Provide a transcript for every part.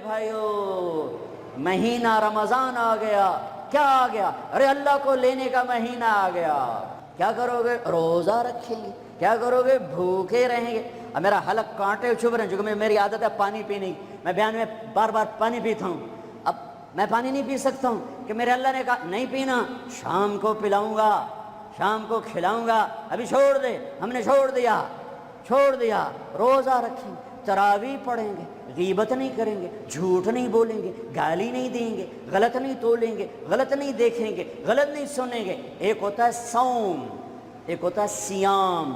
بھائیو مہینہ رمضان آ گیا. کیا آ گیا؟ ارے اللہ کو لینے کا مہینہ آ گیا. کیا کرو گے؟ روزہ رکھیں گے. کیا کرو گے؟ بھوکے رہیں گے. اب میرا حلق کانٹے چبھ رہے ہیں چونکہ میری عادت ہے پانی پینے کی. میں بیان میں بار بار پانی پیتا ہوں. اب میں پانی نہیں پی سکتا ہوں کہ میرے اللہ نے کہا نہیں پینا، شام کو پلاؤں گا، شام کو کھلاؤں گا. ابھی چھوڑ دے. ہم نے چھوڑ دیا. روزہ رکھیں، تراویح پڑھیں گے، غیبت نہیں کریں گے، جھوٹ نہیں بولیں گے، گالی نہیں دیں گے، غلط نہیں تولیں گے، غلط نہیں دیکھیں گے، غلط نہیں سنیں گے. ایک ہوتا ہے صوم، ایک ہوتا ہے سیام.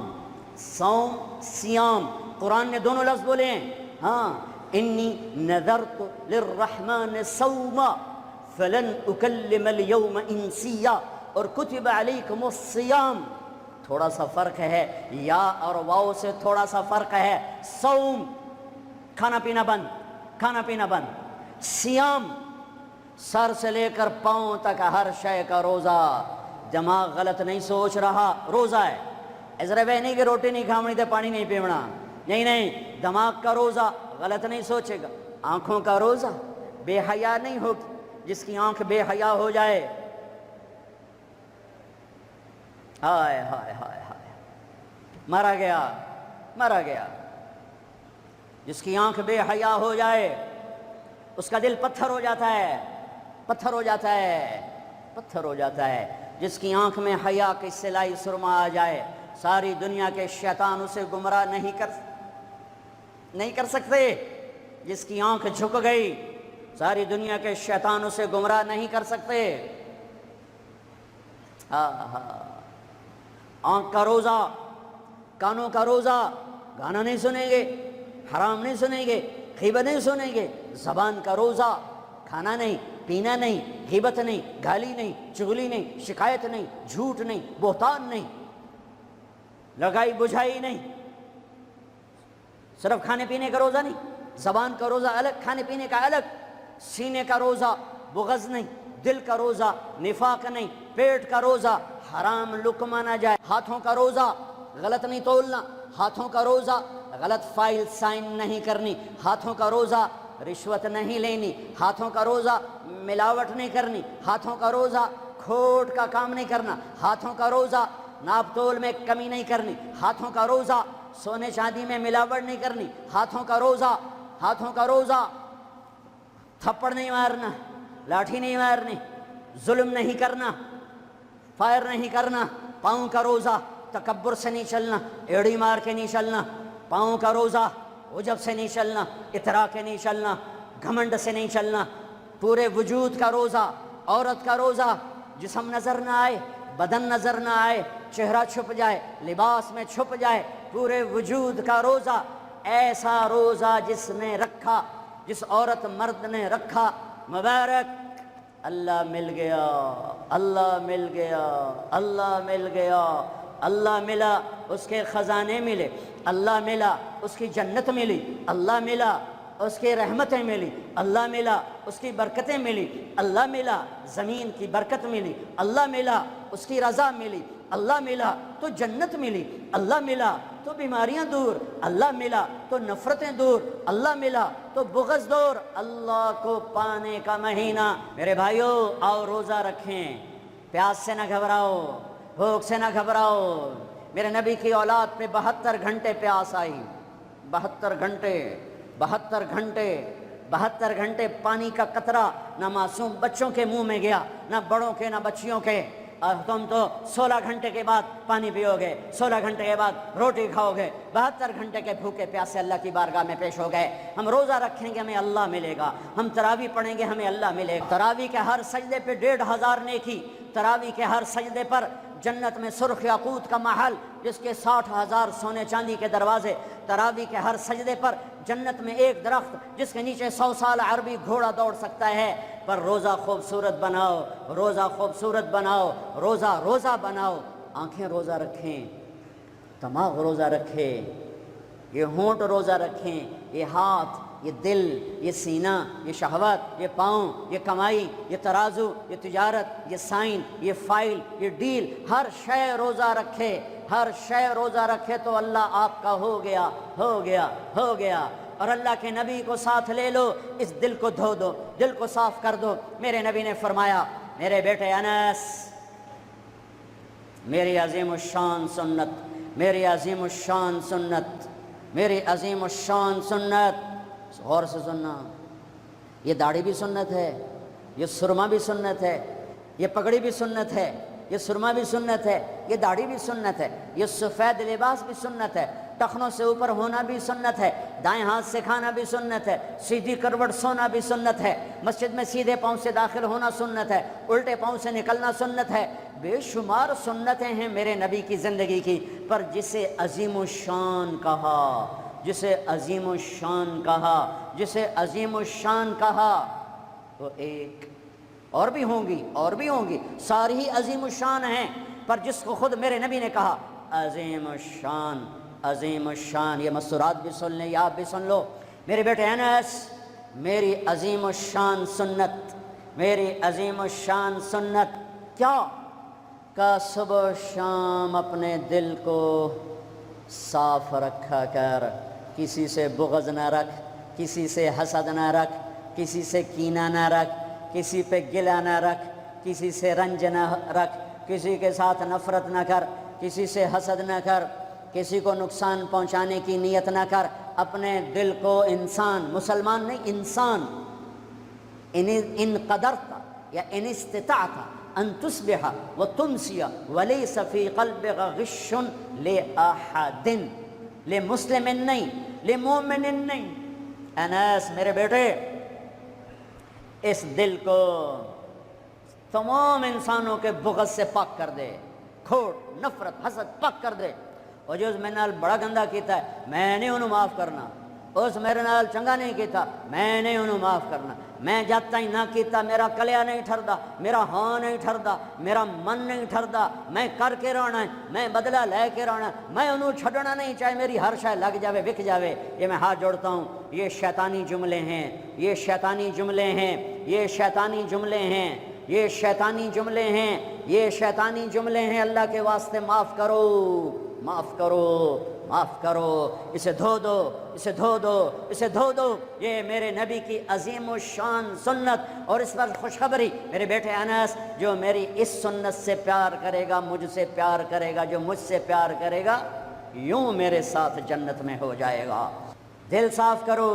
صوم سیام قرآن نے دونوں لفظ بولے ہیں. ہاں، انی نذرت للرحمن صوما فلن اکلم اليوم انسیا، اور کتب علیکم الصیام. تھوڑا سا فرق ہے، یا اور واو سے تھوڑا سا فرق ہے. صوم کھانا پینا بند. سیام سر سے لے کر پاؤں تک ہر شے کا روزہ. دماغ غلط نہیں سوچ رہا، روزہ ہے. ازرے بھائی نہیں کہ روٹی نہیں کھاونی تے پانی نہیں پیونا. نہیں، دماغ کا روزہ غلط نہیں سوچے گا. آنکھوں کا روزہ، بے حیا نہیں ہوگی. جس کی آنکھ بے حیا ہو جائے، ہائے ہائے ہائے ہائے، مرا گیا. جس کی آنکھ بے حیا ہو جائے اس کا دل پتھر ہو جاتا ہے. جس کی آنکھ میں حیا کی سلائی سرما آ جائے، ساری دنیا کے شیطان اسے گمراہ نہیں کر سکتے. جس کی آنکھ جھک گئی، ساری دنیا کے شیطان اسے گمراہ نہیں کر سکتے. آنکھ کا روزہ، کانوں کا روزہ، گانا نہیں سنیں گے، حرام نہیں سنیں گے، غیبت نہیں سنیں گے. زبان کا روزہ، کھانا نہیں، پینا نہیں، غیبت نہیں، گالی نہیں، چغلی نہیں، شکایت نہیں، جھوٹ نہیں، بہتان نہیں، لگائی بجھائی نہیں. صرف کھانے پینے کا روزہ نہیں، زبان کا روزہ الگ، کھانے پینے کا الگ. سینے کا روزہ، بغض نہیں. دل کا روزہ، نفاق نہیں. پیٹ کا روزہ، حرام لقمہ نہ جائے. ہاتھوں کا روزہ، غلط نہیں تولنا. ہاتھوں کا روزہ، غلط فائل سائن نہیں کرنی. ہاتھوں کا روزہ، رشوت نہیں لینی. ہاتھوں کا روزہ، ملاوٹ نہیں کرنی. ہاتھوں کا روزہ، کھوٹ کا کام نہیں کرنا. ہاتھوں کا روزہ، ناپ تول میں کمی نہیں کرنی. ہاتھوں کا روزہ، سونے چاندی میں ملاوٹ نہیں کرنی. ہاتھوں کا روزہ، تھپڑ نہیں مارنا، لاٹھی نہیں مارنی، ظلم نہیں کرنا، فائر نہیں کرنا. پاؤں کا روزہ، تکبر سے نہیں چلنا، ایڑی مار کے نہیں چلنا. پاؤں کا روزہ، عجب سے نہیں چلنا، اترا کے نہیں چلنا، گھمنڈ سے نہیں چلنا. پورے وجود کا روزہ. عورت کا روزہ، جسم نظر نہ آئے، بدن نظر نہ آئے، چہرہ چھپ جائے، لباس میں چھپ جائے. پورے وجود کا روزہ. ایسا روزہ جس نے رکھا، جس عورت مرد نے رکھا، مبارک. اللہ مل گیا، اللہ مل گیا، اللہ مل گیا. اللہ ملا، اس کے خزانے ملے. اللہ ملا، اس کی جنت ملی. اللہ ملا، اس کی رحمتیں ملی. اللہ ملا، اس کی برکتیں ملی. اللہ ملا، زمین کی برکت ملی. اللہ ملا، اس کی رضا ملی. اللہ ملا تو جنت ملی. اللہ ملا تو بیماریاں دور. اللہ ملا تو نفرتیں دور. اللہ ملا تو بغض دور. اللہ کو پانے کا مہینہ. میرے بھائیو، آؤ روزہ رکھیں. پیاس سے نہ گھبراؤ، بھوک سے نہ گھبراؤ. میرے نبی کی اولاد پہ 72 گھنٹے پیاس آئی. 72 گھنٹے پانی کا قطرہ نہ معصوم بچوں کے منہ میں گیا، نہ بڑوں کے، نہ بچیوں کے. اور تم تو 16 گھنٹے کے بعد پانی پیو گے، 16 گھنٹے کے بعد روٹی کھاؤ گے. 72 گھنٹے کے بھوکے پیاسے اللہ کی بارگاہ میں پیش ہو گئے. ہم روزہ رکھیں گے، ہمیں اللہ ملے گا. ہم تراویح پڑھیں گے، ہمیں اللہ ملے گا. تراویح کے ہر سجدے پہ 1500 نیکی. تراویح کے ہر سجدے پر جنت میں سرخ یاقوت کا محل جس کے 60,000 سونے چاندی کے دروازے. تراویح کے ہر سجدے پر جنت میں ایک درخت جس کے نیچے 100 سال عربی گھوڑا دوڑ سکتا ہے. پر روزہ خوبصورت بناؤ، روزہ خوبصورت بناؤ، روزہ بناؤ. آنکھیں روزہ رکھیں، دماغ روزہ رکھے، یہ ہونٹ روزہ رکھیں، یہ ہاتھ، یہ دل، یہ سینہ، یہ شہوت، یہ پاؤں، یہ کمائی، یہ ترازو، یہ تجارت، یہ سائن، یہ فائل، یہ ڈیل. ہر شے روزہ رکھے، ہر شے روزہ رکھے تو اللہ آپ کا ہو گیا. اور اللہ کے نبی کو ساتھ لے لو، اس دل کو دھو دو، دل کو صاف کر دو۔ میرے نبی نے فرمایا میرے بیٹے انس، میری عظیم الشان سنت، میری عظیم الشان سنت، میری عظیم الشان سنت، غور سے سننا، یہ داڑھی بھی سنت ہے، یہ سرما بھی سنت ہے، یہ پگڑی بھی سنت ہے، یہ سرما بھی سنت ہے، یہ داڑھی بھی سنت ہے، یہ سفید لباس بھی سنت ہے، ٹخنوں سے اوپر ہونا بھی سنت ہے، دائیں ہاتھ سے کھانا بھی سنت ہے، سیدھی کروٹ سونا بھی سنت ہے، مسجد میں سیدھے پاؤں سے داخل ہونا سنت ہے، الٹے پاؤں سے نکلنا سنت ہے۔ بے شمار سنتیں ہیں میرے نبی کی زندگی کی، پر جسے عظیم الشان کہا، جسے عظیم الشان کہا، جسے عظیم الشان کہا، وہ ایک اور بھی ہوں گی، اور بھی ہوں گی، ساری ہی عظیم الشان ہیں، پر جس کو خود میرے نبی نے کہا عظیم الشان، عظیم الشان، یہ مسورات بھی سن لیں یا آپ بھی سن لو۔ میرے بیٹے انس، میری عظیم الشان سنت، میری عظیم الشان سنت کیا؟ کہ صبح و شام اپنے دل کو صاف رکھا کر، کسی سے بغض نہ رکھ، کسی سے حسد نہ رکھ، کسی سے کینہ نہ رکھ، کسی پہ گلہ نہ رکھ، کسی سے رنج نہ رکھ، کسی کے ساتھ نفرت نہ کر، کسی سے حسد نہ کر، کسی کو نقصان پہنچانے کی نیت نہ کر، اپنے دل کو انسان، مسلمان نہیں انسان، ان قدرت یا ان استطاعت ان تصبح وتمسی ولیس فی قلبک غش لأحد، لمسلم نہیں، لمومن نہیں۔ انس میرے بیٹے، اس دل کو تمام انسانوں کے بغض سے پاک کر دے، کھوٹ، نفرت، حسد پاک کر دے۔ اور جو اس میرے نال بڑا گندہ کیتا ہے میں نہیں انہوں معاف کرنا، اس میرے نال چنگا نہیں کیتا میں نہیں انہوں معاف کرنا، میں جب تک نہ کیتا میرا کلیا نہیں ٹھردا، میرا ہاں نہیں ٹھردا، میرا من نہیں ٹھردا، میں کر کے رہنا ہے، میں بدلہ لے کے رہنا، میں انہوں چھڑنا نہیں، چاہے میری ہر شے لگ جاوے وک جاوے۔ یہ میں ہاتھ جوڑتا ہوں، یہ شیطانی جملے ہیں، یہ شیطانی جملے ہیں، یہ شیطانی جملے ہیں، یہ شیطانی جملے ہیں، یہ شیطانی جملے ہیں۔ اللہ کے واسطے معاف کرو، معاف کرو، معاف کرو، اسے دھو دو، اسے دھو دو، اسے دھو دو۔ یہ میرے نبی کی عظیم الشان سنت، اور اس پر خوشخبری میرے بیٹے انس، جو میری اس سنت سے پیار کرے گا مجھ سے پیار کرے گا، جو مجھ سے پیار کرے گا یوں میرے ساتھ جنت میں ہو جائے گا۔ دل صاف کرو۔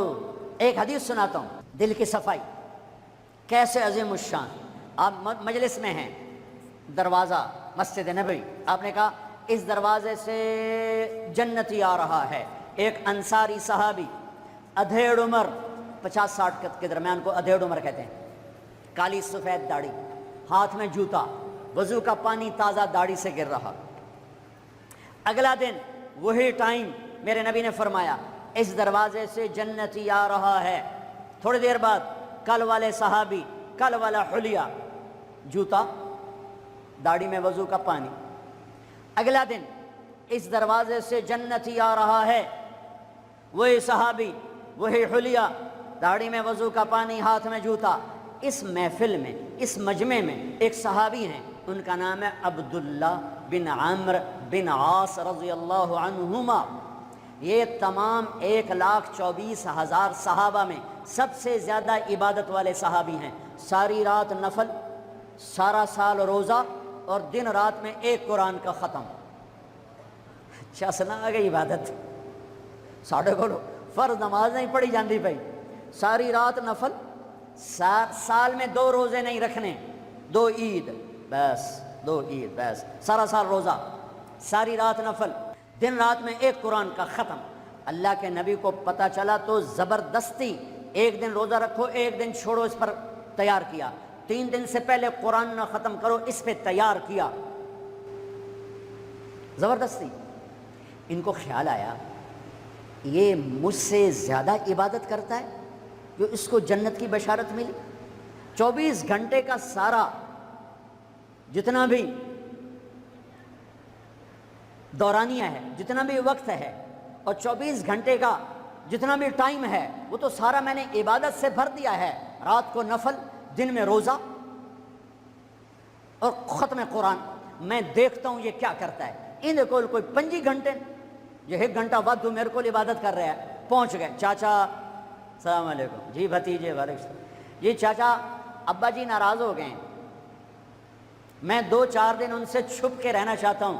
ایک حدیث سناتا ہوں، دل کی صفائی کیسے عظیم الشان۔ آپ مجلس میں ہیں، دروازہ مسجد نبوی، آپ نے کہا اس دروازے سے جنتی آ رہا ہے۔ ایک انصاری صحابی، ادھیڑ عمر، 50-60 کے درمیان کو ادھیڑ عمر کہتے ہیں، کالی سفید داڑھی، ہاتھ میں جوتا، وضو کا پانی تازہ داڑھی سے گر رہا۔ اگلا دن وہی ٹائم میرے نبی نے فرمایا اس دروازے سے جنتی آ رہا ہے۔ تھوڑی دیر بعد کل والے صحابی، کل والا حلیہ، جوتا، داڑھی میں وضو کا پانی۔ اگلا دن اس دروازے سے جنتی آ رہا ہے، وہی صحابی، وہی حلیہ، داڑھی میں وضو کا پانی، ہاتھ میں جوتا۔ اس محفل میں، اس مجمع میں ایک صحابی ہیں، ان کا نام ہے عبداللہ بن عمرو بن عاص رضی اللہ عنہما۔ یہ تمام 1,24,000 صحابہ میں سب سے زیادہ عبادت والے صحابی ہیں۔ ساری رات نفل، سارا سال روزہ، اور دن رات میں ایک قرآن کا ختم۔ اچھا سنا آ گئی عبادت، ساڑھے کو فرض نماز نہیں پڑھی جاندی بھائی، ساری رات نفل، سال میں 2 روزے نہیں رکھنے، 2 عید بس، 2 عید بس، سارا سال روزہ، ساری رات نفل، دن رات میں ایک قرآن کا ختم۔ اللہ کے نبی کو پتہ چلا تو زبردستی ایک دن روزہ رکھو، ایک دن چھوڑو، اس پر تیار کیا۔ 3 دن سے پہلے قرآن نہ ختم کرو، اس پہ تیار کیا، زبردستی۔ ان کو خیال آیا یہ مجھ سے زیادہ عبادت کرتا ہے، جو اس کو جنت کی بشارت ملی۔ 24 گھنٹے کا سارا جتنا بھی دورانیہ ہے، جتنا بھی وقت ہے، اور 24 گھنٹے کا جتنا بھی ٹائم ہے، وہ تو سارا میں نے عبادت سے بھر دیا ہے۔ رات کو نفل، دن میں روزہ، اور ختم قرآن۔ میں دیکھتا ہوں یہ کیا کرتا ہے۔ ان کو کوئی 25 گھنٹے، یہ 1 گھنٹہ وقت میرے کو عبادت کر رہا ہے، پہنچ گئے. چاچا السلام علیکم. جی بھتیجے وعلیکم السلام. جی چاچا ابا جی ناراض ہو گئے ہیں, میں 2-4 دن ان سے چھپ کے رہنا چاہتا ہوں,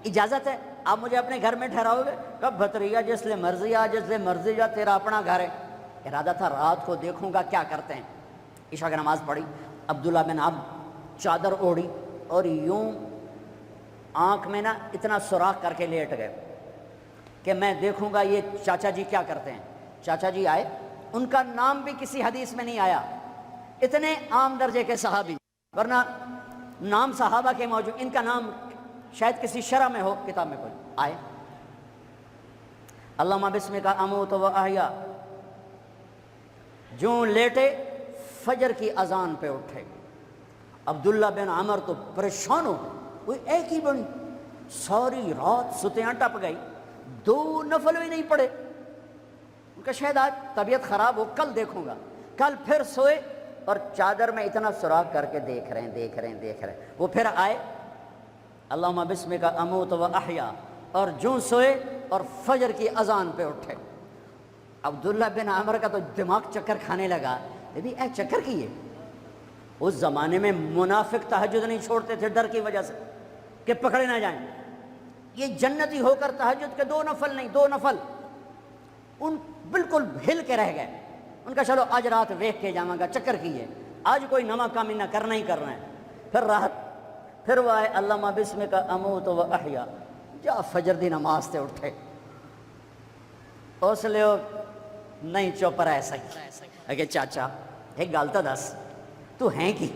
اجازت ہے؟ آپ مجھے اپنے گھر میں ٹھہراؤ گے؟ کب بھتریا جس لئے مرضی آ, جس لئے مرضی جا, تیرا اپنا گھر ہے. ارادہ تھا رات کو دیکھوں گا کیا کرتے ہیں. عشاء کی نماز پڑھی, عبداللہ بن عمرو چادر اوڑھی اور یوں آنکھ میں نا اتنا سوراخ کر کے لیٹ گئے کہ میں دیکھوں گا یہ چاچا جی کیا کرتے ہیں. چاچا جی آئے, ان کا نام بھی کسی حدیث میں نہیں آیا, اتنے عام درجے کے صحابی, ورنہ نام صحابہ کے موجود, ان کا نام شاید کسی شرح میں ہو, کتاب میں کوئی. آئے, اللہم بسمک اموت و احیا, جوں لیٹے فجر کی اذان پہ اٹھے. عبداللہ بن عمر تو پریشان ہو, وہ ایک ہی بنی, ساری رات ستیاں ٹپ گئی, 2 نفل بھی نہیں پڑے. ان کا شاید آج طبیعت خراب ہو, کل دیکھوں گا. کل پھر سوئے اور چادر میں اتنا سوراخ کر کے دیکھ رہے ہیں. وہ پھر آئے, اللہم بسمک اموت و احیا, اور جوں سوئے اور فجر کی اذان پہ اٹھے. عبداللہ بن عمر کا تو دماغ چکر کھانے لگا, اے چکر کی ہے. اس زمانے میں منافق تہجد نہیں چھوڑتے تھے ڈر کی وجہ سے کہ پکڑے نہ جائیں. یہ جنتی ہو کر تہجد کے 2 نفل نہیں, 2 نفل. ان بالکل ہل کے رہ گئے. ان کا چلو آج رات ویکھ کے جاواں گا, چکر کی ہے, آج کوئی نواں کام نہ کرنا ہی کرنا ہے. پھر رات, پھر وہ آئے, اللہم بسمک اموت و احیا, جا فجر دی نماز تے اٹھے. اس لیے نہیں چپ رہ سکتے کہ چاچا ایک گل تو دس, تو ہیں کی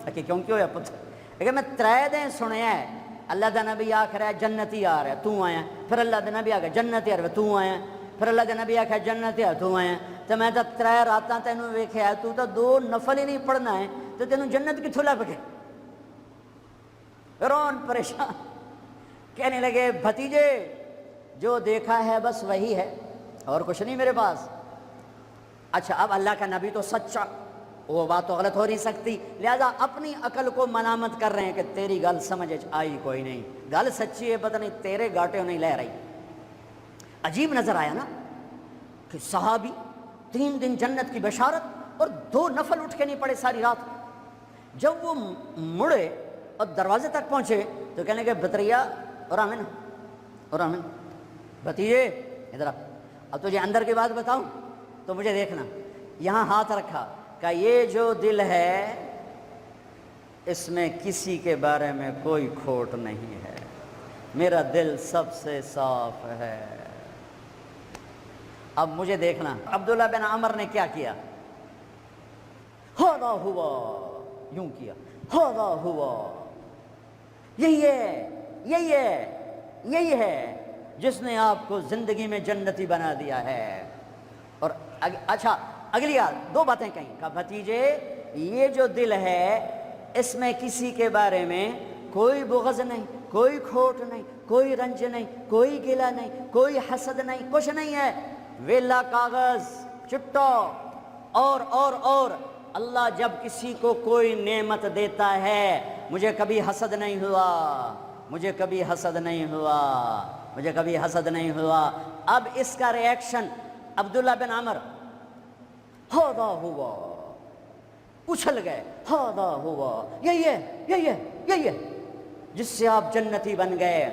کہ کیوں ہویا پتر, کہ میں 3 دن سنیا ہے اللہ دا نبی آکھ رہا ہے جنتی آ رہا ہے, تو آیا. پھر اللہ دا نبی آکھ جنتی آ رہا ہے, تو آیا. پھر اللہ دا نبی آکھ جنتی آ, تو آیا. تو میں تو 3 راتاں تینوں ویکھیا, تو 2 نفل ہی نہیں پڑھنا ہے, تو تینوں جنت کتھوں لب گئے؟ رون پریشان, کہنے لگے بھتیجے جو دیکھا ہے بس وہی ہے, اور کچھ نہیں میرے پاس. اچھا اب اللہ کا نبی تو سچا, وہ بات تو غلط ہو نہیں سکتی, لہذا اپنی عقل کو ملامت کر رہے ہیں کہ تیری گل سمجھ آئی کوئی نہیں, گل سچی ہے, پتہ نہیں تیرے گاٹے نہیں لے رہی. عجیب نظر آیا نا کہ صحابی 3 دن جنت کی بشارت اور 2 نفل اٹھ کے نہیں پڑے ساری رات. جب وہ مڑے اور دروازے تک پہنچے تو کہنے لگے بطریا اور آمن بھتیجے ادھر آ, اب تجھے اندر کی بات بتاؤں تو مجھے دیکھنا. یہاں ہاتھ رکھا کہ یہ جو دل ہے اس میں کسی کے بارے میں کوئی کھوٹ نہیں ہے, میرا دل سب سے صاف ہے. اب مجھے دیکھنا عبداللہ بن عمر نے کیا کیا. ہاذا ہوا, یوں کیا, ہاذا ہوا, یہی ہے جس نے آپ کو زندگی میں جنتی بنا دیا ہے. اور اچھا اگلی بات 2 باتیں کہیں کہ بھتیجے یہ جو دل ہے اس میں کسی کے بارے میں کوئی بغض نہیں, کوئی کھوٹ نہیں, کوئی رنج نہیں, کوئی گلہ نہیں, کوئی حسد نہیں, کچھ نہیں ہے. ویلا کاغذ چٹا. اور اللہ جب کسی کو کوئی نعمت دیتا ہے, مجھے کبھی حسد نہیں ہوا. اب اس کا ریاکشن عبداللہ بن عمر ہاذا ہوا, اچھل گئے, ہاذا ہوا, یہی ہے جس سے آپ جنتی بن گئے.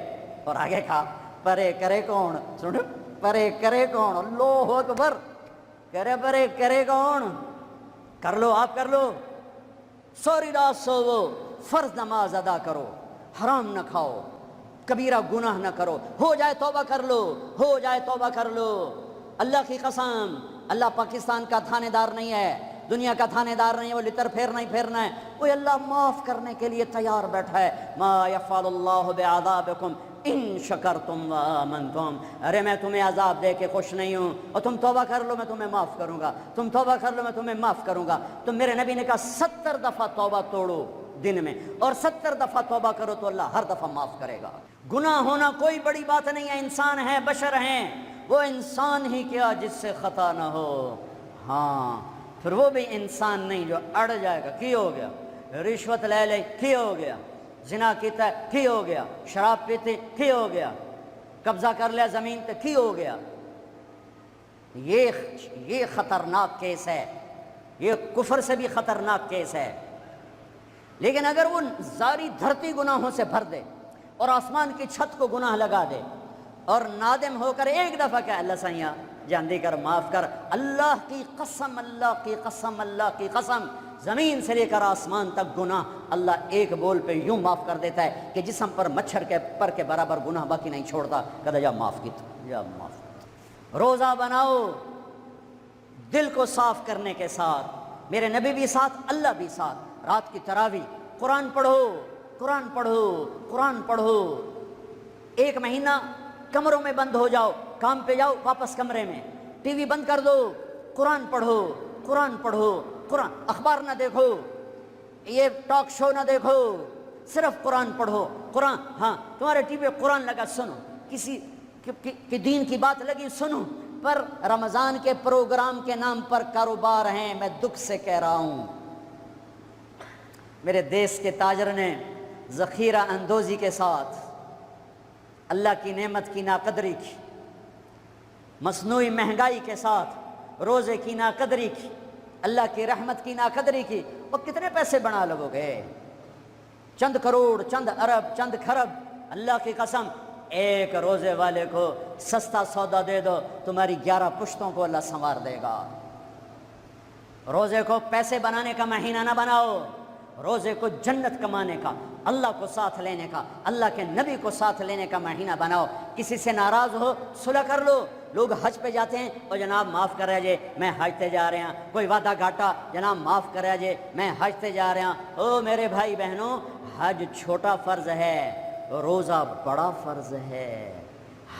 اور آگے کہا پرے کرے کون, سنو پرے کرے کون, اللہ اکبر, پرے کرے کون, کر لو آپ کر لو, سوری رات سوو, فرض نماز ادا کرو, حرام نہ کھاؤ, کبیرہ گناہ نہ کرو, ہو جائے توبہ کر لو. اللہ کی قسم, اللہ پاکستان کا تھانے دار نہیں ہے, دنیا کا تھانے دار نہیں ہے, وہ لتر پھیرنا ہے. وہ اللہ معاف کرنے کے لیے تیار بیٹھا ہے. ما یفعل اللہ بعذابکم ان شکرتم و آمنتم. ارے میں تمہیں عذاب دے کے خوش نہیں ہوں, اور تم توبہ کر لو میں تمہیں معاف کروں گا, تم توبہ کر لو میں تمہیں معاف کروں گا. تو میرے نبی نے کہا 70 دفعہ توبہ توڑو دن میں, اور 70 دفعہ توبہ کرو تو اللہ ہر دفعہ معاف کرے گا. گناہ ہونا کوئی بڑی بات نہیں ہے, انسان ہیں, بشر ہیں, وہ انسان ہی کیا جس سے خطا نہ ہو. ہاں پھر وہ بھی انسان نہیں جو اڑ جائے گا, کی ہو گیا, رشوت لے لے, کی ہو گیا, زنا کیتا ہے, کی ہو گیا, شراب پیتے, کی ہو گیا, قبضہ کر لیا زمین تے, کی ہو گیا. یہ خطرناک کیس ہے، یہ کفر سے بھی خطرناک کیس ہے۔ لیکن اگر وہ ساری دھرتی گناہوں سے بھر دے اور آسمان کی چھت کو گناہ لگا دے اور نادم ہو کر ایک دفعہ کہ اللہ سائیاں جاندی کر، معاف کر، اللہ کی قسم، اللہ کی قسم، اللہ کی قسم، زمین سے لے کر آسمان تک گناہ اللہ ایک بول پہ یوں معاف کر دیتا ہے کہ جسم پر مچھر کے پر کے برابر گناہ باقی نہیں چھوڑتا۔ کہتا جا معاف کی، جا معاف کی۔ روزہ بناؤ دل کو صاف کرنے کے ساتھ، میرے نبی بھی ساتھ، اللہ بھی ساتھ۔ رات کی تراویح، قرآن پڑھو، قرآن پڑھو، قرآن پڑھو۔ ایک مہینہ کمروں میں بند ہو جاؤ، کام پہ جاؤ، واپس کمرے میں، ٹی وی بند کر دو، قرآن پڑھو، قرآن پڑھو، قرآن، اخبار نہ دیکھو، یہ ٹاک شو نہ دیکھو، صرف قرآن پڑھو۔ قرآن، ہاں تمہارے ٹی وی پہ قرآن لگا سنو، کسی کی دین کی بات لگی سنو، پر رمضان کے پروگرام کے نام پر کاروبار ہیں۔ میں دکھ سے کہہ رہا ہوں، میرے دیس کے تاجر نے ذخیرہ اندوزی کے ساتھ اللہ کی نعمت کی ناقدری کی، مصنوعی مہنگائی کے ساتھ روزے کی ناقدری کی، اللہ کی رحمت کی ناقدری کی۔ وہ کتنے پیسے بنا لگو گے؟ چند کروڑ، چند ارب، چند کھرب۔ اللہ کی قسم، ایک روزے والے کو سستا سودا دے دو، تمہاری 11 پشتوں کو اللہ سنوار دے گا۔ روزے کو پیسے بنانے کا مہینہ نہ بناؤ، روزے کو جنت کمانے کا، اللہ کو ساتھ لینے کا، اللہ کے نبی کو ساتھ لینے کا مہینہ بناؤ۔ کسی سے ناراض ہو صلح کر لو۔ لوگ حج پہ جاتے ہیں، اور جناب معاف کر رہے جے میں حج تے جا رہے ہیں، کوئی وعدہ گھاٹا، جناب معاف کر رہے جے میں حج تے جا رہے ہیں۔ او میرے بھائی بہنوں، حج چھوٹا فرض ہے، روزہ بڑا فرض ہے۔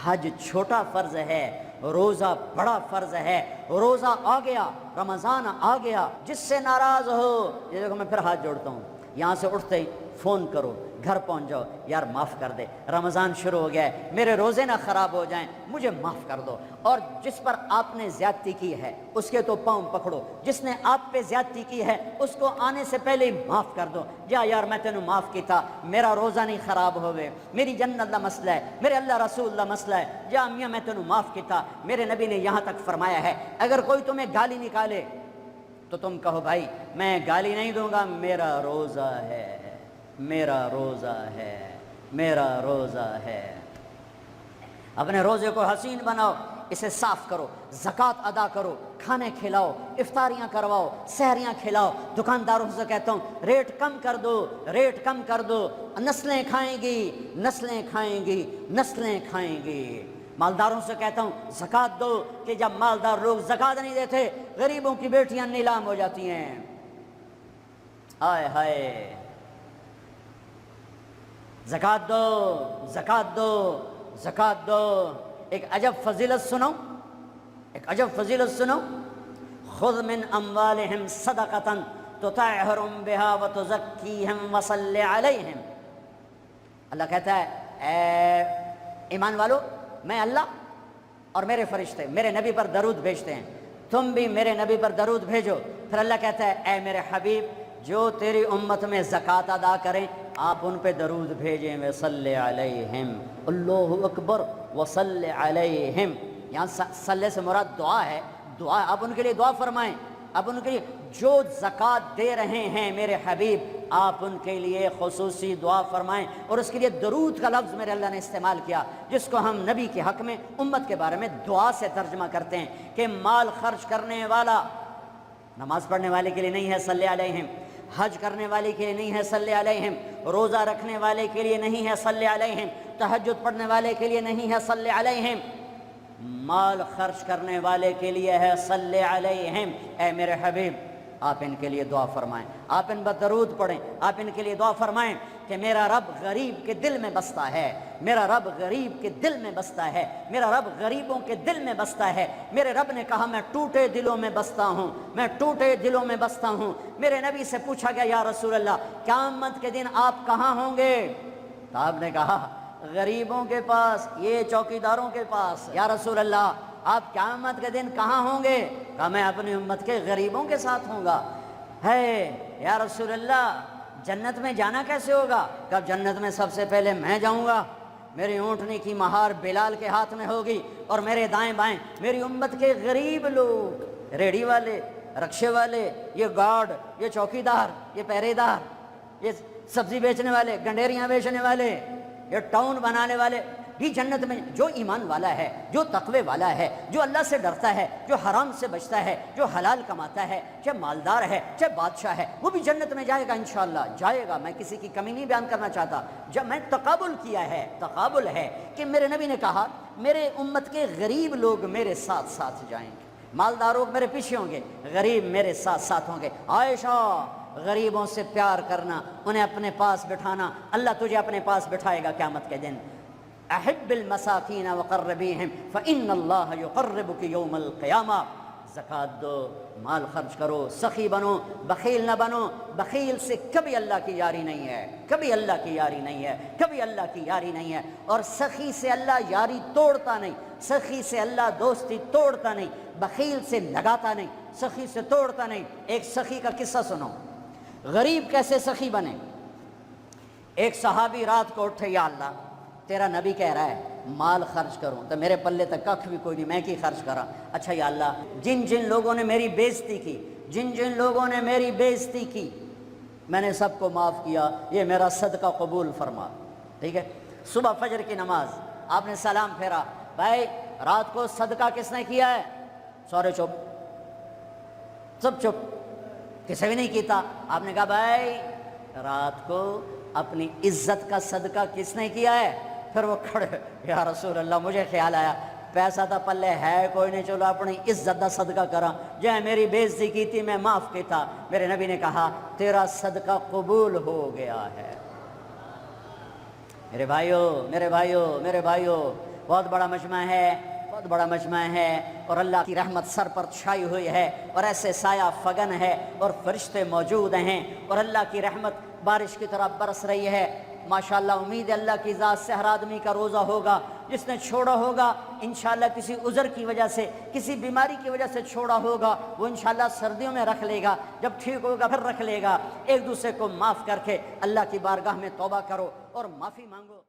حج چھوٹا فرض ہے، روزہ بڑا فرض ہے۔ روزہ آ گیا، رمضان آ گیا، جس سے ناراض ہو، یہ دیکھو میں پھر ہاتھ جوڑتا ہوں، یہاں سے اٹھتے ہی فون کرو، گھر پہنچ جاؤ، یار معاف کر دے، رمضان شروع ہو گیا ہے، میرے روزے نہ خراب ہو جائیں، مجھے معاف کر دو۔ اور جس پر آپ نے زیادتی کی ہے اس کے تو پاؤں پکڑو، جس نے آپ پہ زیادتی کی ہے اس کو آنے سے پہلے ہی معاف کر دو۔ جا یار میں تینوں معاف کیتا، میرا روزہ نہیں خراب ہوئے، میری جنت دا مسئلہ ہے، میرے اللہ رسول دا مسئلہ ہے، جا میاں میں تینوں معاف کیتا۔ میرے نبی نے یہاں تک فرمایا ہے، اگر کوئی تمہیں گالی نکالے تو تم کہو بھائی میں گالی نہیں دوں گا، میرا روزہ ہے، میرا روزہ ہے، میرا روزہ ہے۔ اپنے روزے کو حسین بناؤ، اسے صاف کرو، زکوٰۃ ادا کرو، کھانے کھلاؤ، افطاریاں کرواؤ، سحریاں کھلاؤ۔ دکانداروں سے کہتا ہوں ریٹ کم کر دو، ریٹ کم کر دو، نسلیں کھائیں گی، نسلیں کھائیں گی، نسلیں کھائیں گی۔ مالداروں سے کہتا ہوں زکوٰۃ دو، کہ جب مالدار لوگ زکوٰۃ نہیں دیتے غریبوں کی بیٹیاں نیلام ہو جاتی ہیں۔ ہائے ہائے، زکوٰۃ دو، زکوٰۃ دو، زکوٰۃ دو۔ ایک عجب فضیلت سنو، ایک عجب فضیلت سنو، خذ من اموالہم صدقۃ تطہرہم بہا وتزکیہم وصلی علیہم۔ اللہ کہتا ہے اے ایمان والو، میں اللہ اور میرے فرشتے میرے نبی پر درود بھیجتے ہیں، تم بھی میرے نبی پر درود بھیجو۔ پھر اللہ کہتا ہے اے میرے حبیب، جو تیری امت میں زکوٰۃ ادا کریں آپ ان پہ درود بھیجیں، وصلی علیہم، اللہ اکبر، وصلی علیہم۔ یہاں صلی سے مراد دعا ہے، دعا، آپ ان کے لیے دعا فرمائیں، آپ ان کے لیے جو زکوٰۃ دے رہے ہیں میرے حبیب آپ ان کے لیے خصوصی دعا فرمائیں۔ اور اس کے لیے درود کا لفظ میرے اللہ نے استعمال کیا، جس کو ہم نبی کے حق میں امت کے بارے میں دعا سے ترجمہ کرتے ہیں کہ مال خرچ کرنے والا نماز پڑھنے والے کے لیے نہیں ہے صلی علیہم، حج کرنے والے کے لیے نہیں ہے صلی علیہم، روزہ رکھنے والے کے لیے نہیں ہے صلی علیہم، تہجد پڑھنے والے کے لیے نہیں ہے صلی علیہم، مال خرچ کرنے والے کے لیے ہے صلی علیہم۔ اے میرے حبیب آپ ان کے لیے دعا فرمائیں، آپ ان پر درود پڑھیں، آپ ان کے لیے دعا فرمائیں کہ میرا رب غریب کے دل میں بستا ہے، میرا رب غریب کے دل میں بستا ہے، میرا رب غریبوں کے دل میں بستا ہے۔ میرے رب نے کہا میں ٹوٹے دلوں میں بستا ہوں، میں ٹوٹے دلوں میں بستا ہوں۔ میرے نبی سے پوچھا گیا یا رسول اللہ قیامت کے دن آپ کہاں ہوں گے؟ تو آپ نے کہا غریبوں کے پاس، یہ چوکیداروں کے پاس۔ یا رسول اللہ آپ قیامت کے دن کہاں ہوں گے؟ کہا میں اپنی امت کے غریبوں کے ساتھ ہوں گا۔ ہے یا رسول اللہ جنت میں جانا کیسے ہوگا؟ کہا جنت میں سب سے پہلے میں جاؤں گا، میری اونٹنی کی مہار بلال کے ہاتھ میں ہوگی، اور میرے دائیں بائیں میری امت کے غریب لوگ، ریڑھی والے، رکشے والے، یہ گارڈ، یہ چوکیدار، یہ پہرے دار، یہ سبزی بیچنے والے، گنڈیریاں بیچنے والے، یہ ٹاؤن بنانے والے بھی جنت میں۔ جو ایمان والا ہے، جو تقوی والا ہے، جو اللہ سے ڈرتا ہے، جو حرام سے بچتا ہے، جو حلال کماتا ہے، چاہے مالدار ہے چاہے بادشاہ ہے، وہ بھی جنت میں جائے گا انشاءاللہ، جائے گا۔ میں کسی کی کمی نہیں بیان کرنا چاہتا، جب میں تقابل کیا ہے، تقابل ہے کہ میرے نبی نے کہا میرے امت کے غریب لوگ میرے ساتھ ساتھ جائیں گے، مالدار لوگ میرے پیچھے ہوں گے، غریب میرے ساتھ ساتھ ہوں گے۔ عائشہ، غریبوں سے پیار کرنا، انہیں اپنے پاس بٹھانا، اللہ تجھے اپنے پاس بٹھائے گا قیامت کے دن۔ احب المساکین وقربیہم فإن اللہ یقربک یوم القیامہ۔ زکوٰۃ دو، مال خرچ کرو، سخی بنو، بخیل نہ بنو۔ بخیل سے کبھی اللہ کی یاری نہیں ہے، کبھی اللہ کی یاری نہیں ہے، کبھی اللہ کی یاری نہیں ہے۔ اور سخی سے اللہ یاری توڑتا نہیں، سخی سے اللہ دوستی توڑتا نہیں، بخیل سے لگاتا نہیں، سخی سے توڑتا نہیں۔ ایک سخی کا قصہ سنو، غریب کیسے سخی بنے۔ ایک صحابی رات کو اٹھے، یا اللہ تیرا نبی کہہ رہا ہے مال خرچ کروں، تو میرے پلے تک ککھ بھی کوئی نہیں، میں کی خرچ کرا۔ اچھا یا اللہ، جن جن لوگوں نے میری بےزتی کی، جن جن لوگوں نے میری بےزتی کی، میں نے سب کو معاف کیا، یہ میرا صدقہ قبول فرما۔ ٹھیک ہے، صبح فجر کی نماز، آپ نے سلام پھیرا، بھائی رات کو صدقہ کس نے کیا ہے؟ سورے چپ، سب چپ، کسی بھی نہیں کیتا۔ آپ نے کہا بھائی رات کو اپنی عزت کا صدقہ کس نے کیا ہے؟ پھر وہ کھڑے، یا رسول اللہ مجھے خیال آیا پیسہ تھا پلے ہے کوئی نہیں، چلو اپنی عزت کا صدقہ کرا، جہاں میری بےزتی کی تھی میں معاف کیتا۔ میرے نبی نے کہا تیرا صدقہ قبول ہو گیا ہے۔ میرے بھائیو، میرے بھائیو، میرے بھائیو، بہت بڑا مجمع ہے، بہت بڑا مجمع ہے، اور اللہ کی رحمت سر پر چھائی ہوئی ہے، اور ایسے سایہ فگن ہے، اور فرشتے موجود ہیں، اور اللہ کی رحمت بارش کی طرح برس رہی ہے۔ ماشاءاللہ امید ہے اللہ کی ذات سے ہر آدمی کا روزہ ہوگا، جس نے چھوڑا ہوگا انشاءاللہ کسی عذر کی وجہ سے، کسی بیماری کی وجہ سے چھوڑا ہوگا، وہ انشاءاللہ سردیوں میں رکھ لے گا، جب ٹھیک ہوگا پھر رکھ لے گا۔ ایک دوسرے کو معاف کر کے اللہ کی بارگاہ میں توبہ کرو اور معافی مانگو۔